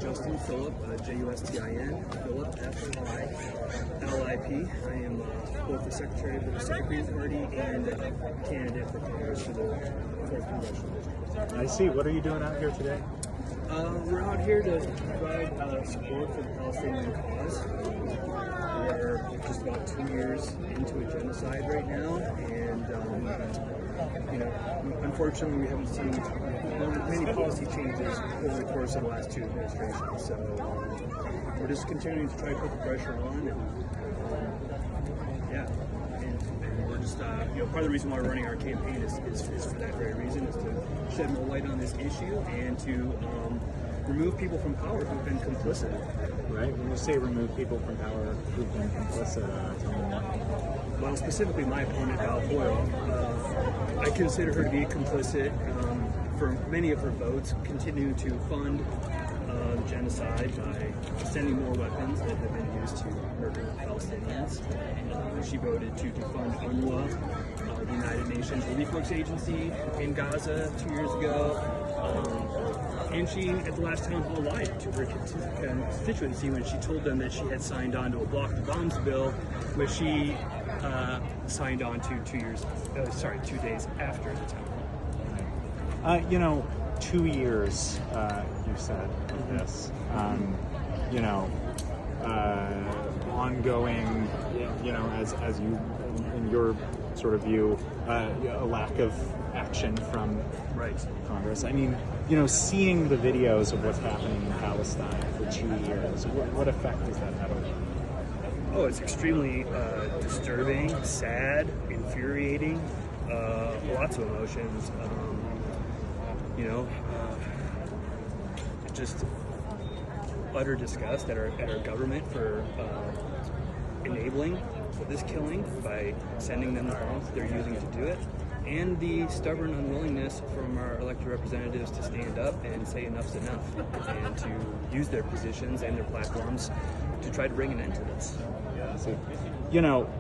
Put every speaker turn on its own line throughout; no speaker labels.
Justin Philip, Justin Philip, F-I-L-I-P. I am both the Secretary of the Republican Party and a candidate for Congress for the 4th Congressional District.
I see. What are you doing out here today?
We're out here to provide support for the Palestinian cause. We're just about 2 years into a genocide right now, and unfortunately, we haven't seen many policy changes over the course of the last 2 administrations. So we're just continuing to try to put the pressure on, and we're just part of the reason why we're running our campaign is for that very reason, is to shed more light on this issue and to remove people from power who've been complicit.
Right. When you say remove people from power who've been complicit, tell me more.
Well, specifically my opponent, Val Boyle, I consider her to be complicit for many of her votes, continue to fund the genocide by sending more weapons that have been used to murder Palestinians. She voted to defund UNRWA, the United Nations Relief Works Agency in Gaza 2 years ago. And she, at the last town hall, lied to her constituency when she told them that she had signed on to a block the bombs bill, which she signed on to 2 days after the town hall.
2 years, you said, of this. Ongoing, as you, in your sort of view, a lack of action from Congress. I mean, seeing the videos of what's happening in Palestine for 2 years, what effect does that have on you?
Oh, it's extremely disturbing, sad, infuriating, lots of emotions. Just utter disgust at our government for enabling this killing by sending them the bombs they're using to do it, and the stubborn unwillingness from our elected representatives to stand up and say enough's enough, and to use their positions and their platforms to try to bring an end to this.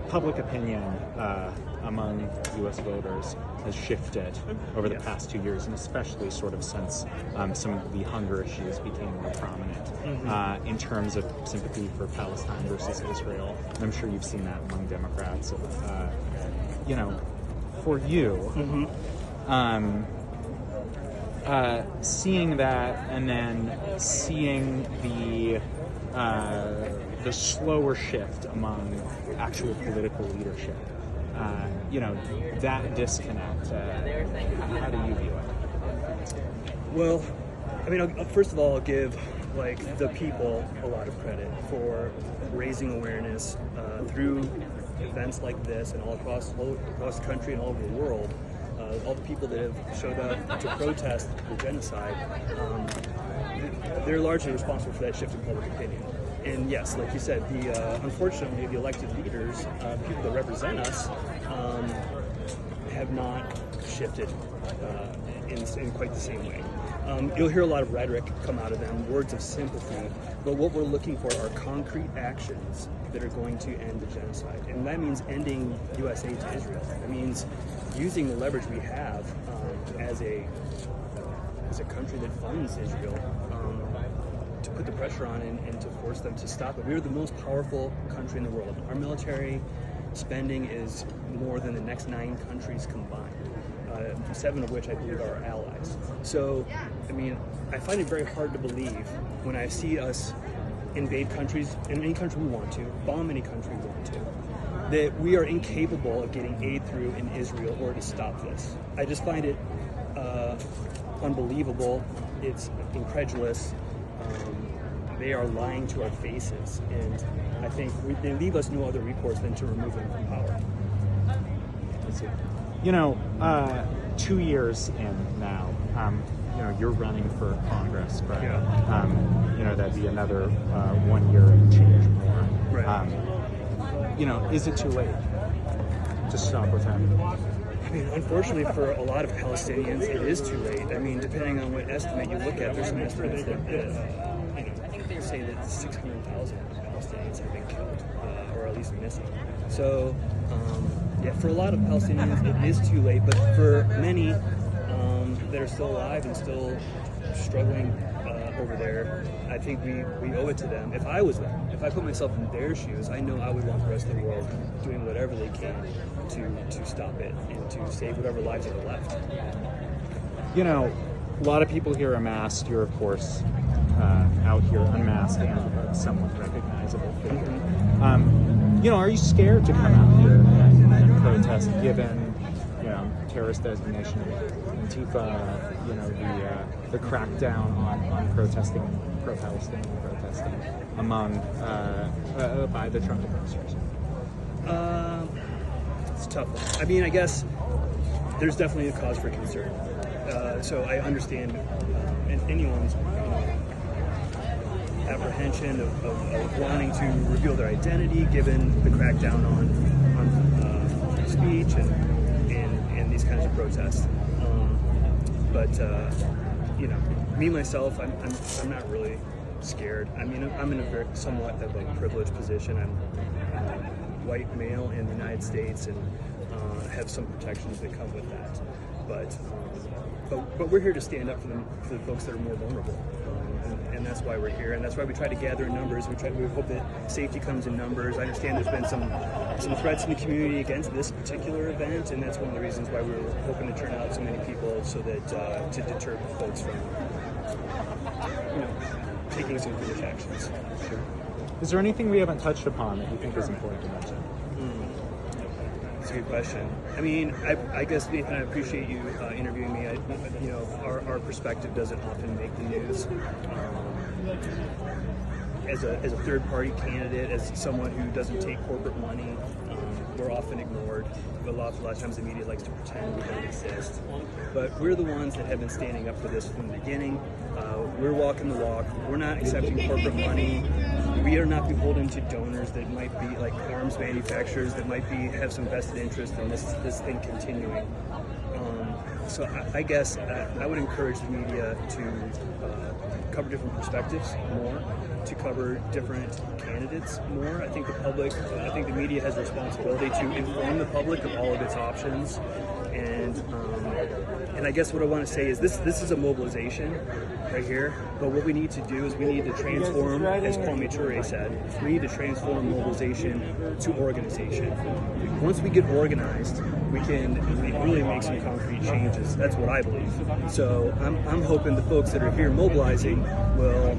Public opinion among U.S. voters has shifted over the past 2 years, and especially sort of since some of the hunger issues became more prominent in terms of sympathy for Palestine versus Israel. And I'm sure you've seen that among Democrats. For you, seeing that and then seeing the slower shift among actual political leadership, that disconnect, how do you view it?
Well, first of all, I'll give the people a lot of credit for raising awareness through events like this and all across the country and all over the world. All the people that have showed up to protest the genocide, they're largely responsible for that shift in public opinion. And yes, like you said, unfortunately, the elected leaders, people that represent us, have not shifted in quite the same way. You'll hear a lot of rhetoric come out of them, words of sympathy, but what we're looking for are concrete actions that are going to end the genocide. And that means ending U.S. aid to Israel. That means using the leverage we have as a country that funds Israel to put the pressure on and to force them to stop it. We are the most powerful country in the world. Our military spending is more than the next 9 countries combined, 7 of which I believe are our allies. So, I find it very hard to believe when I see us invade countries in any country we want to, bomb any country we want to, that we are incapable of getting aid through in Israel or to stop this. I just find it unbelievable. It's incredulous. They are lying to our faces, and I think they leave us no other recourse than to remove them from power.
Let's see. 2 years in now, you're running for Congress, but that'd be another 1 year and change more.
Right.
Is it too late to stop what's happening?
Unfortunately for a lot of Palestinians, it is too late. Depending on what estimate you look at, there's some estimates that say that 600,000 Palestinians have been killed, or at least missing. So, for a lot of Palestinians, it is too late, but for many that are still alive and still struggling over there, I think we owe it to them. If I was them, if I put myself in their shoes, I know I would want the rest of the world doing whatever they can to stop it and to save whatever lives are left.
You know, a lot of people here are masked. You're, of course, out here unmasked and a somewhat recognizable figure. You know, are you scared to come out here and protest, given, you know, terrorist designation of Antifa, you know, the crackdown on protesting, pro-Palestinian protesting among by the Trump administration?
It's a tough one. I mean, I guess there's definitely a cause for concern. So I understand anyone's apprehension of wanting to reveal their identity, given the crackdown on speech and these kinds of protests. But you know, me myself, I'm not really scared. I mean, I'm in a somewhat of a privileged position. I'm a white male in the United States and have some protections that come with that. But we're here to stand up for the folks that are more vulnerable, and that's why we're here, and that's why we try to gather in numbers. We hope that safety comes in numbers. I understand there's been some threats in the community against this particular event, and that's one of the reasons why we were hoping to turn out so many people, so that to deter folks from, you know, taking some foolish actions.
Sure. Is there anything we haven't touched upon that you think is important to mention?
That's a good question. I mean, I guess, Nathan, I appreciate you interviewing me. You know, our perspective doesn't often make the news. As a third-party candidate, as someone who doesn't take corporate money, we're often ignored. A lot of times the media likes to pretend we don't exist. But we're the ones that have been standing up for this from the beginning. We're walking the walk. We're not accepting corporate money. We are not beholden to donors that might be like arms manufacturers that might have some vested interest in this thing continuing. So I guess I would encourage the media to cover different perspectives more, to cover different candidates more. I think the media has a responsibility to inform the public of all of its options. And I guess what I want to say is this is a mobilization right here, but what we need to do is we need to transform, as Kwame Ture said, we need to transform mobilization to organization. Once we get organized, we can really make some concrete changes. That's what I believe. So I'm hoping the folks that are here mobilizing will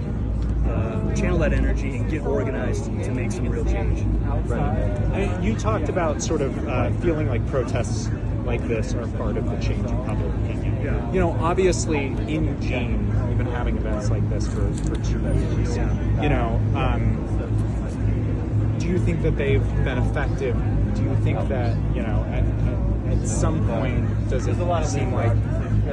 channel that energy and get organized to make some real change.
Right. You talked about sort of feeling like protests like this are part of the change in public opinion.
Yeah.
You know, obviously in Eugene, we've been having events like this for 2 years.
Yeah.
You know, do you think that they've been effective? Do you think that, you know, at some point, does it seem like,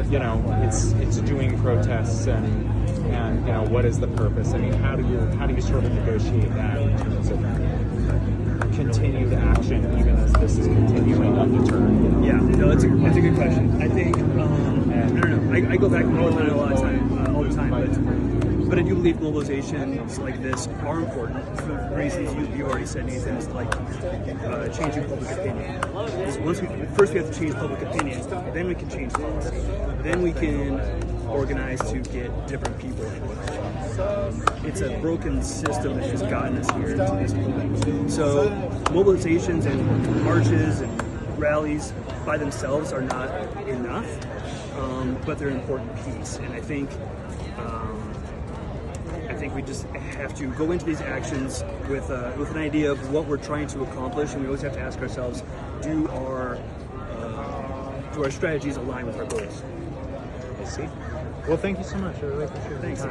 you know, it's doing protests and you know, what is the purpose? I mean, how do you sort of negotiate that in terms of continued action, even as this is continuing undeterred?
Yeah, no, that's a good question. I think I don't know. I go back and forth on it all the time, but I do believe mobilizations like this are important for the reasons you already said, Nathan. Is like changing public opinion. First we have to change public opinion, then we can change policy, then we can organize to get different people in. It's a broken system that has gotten us here to this point. So mobilizations and marches and rallies by themselves are not enough, but they're an important piece. And I think we just have to go into these actions with an idea of what we're trying to accomplish, and we always have to ask ourselves, do our strategies align with our goals?
I see. Well, thank you so much. I really appreciate it.
Thanks.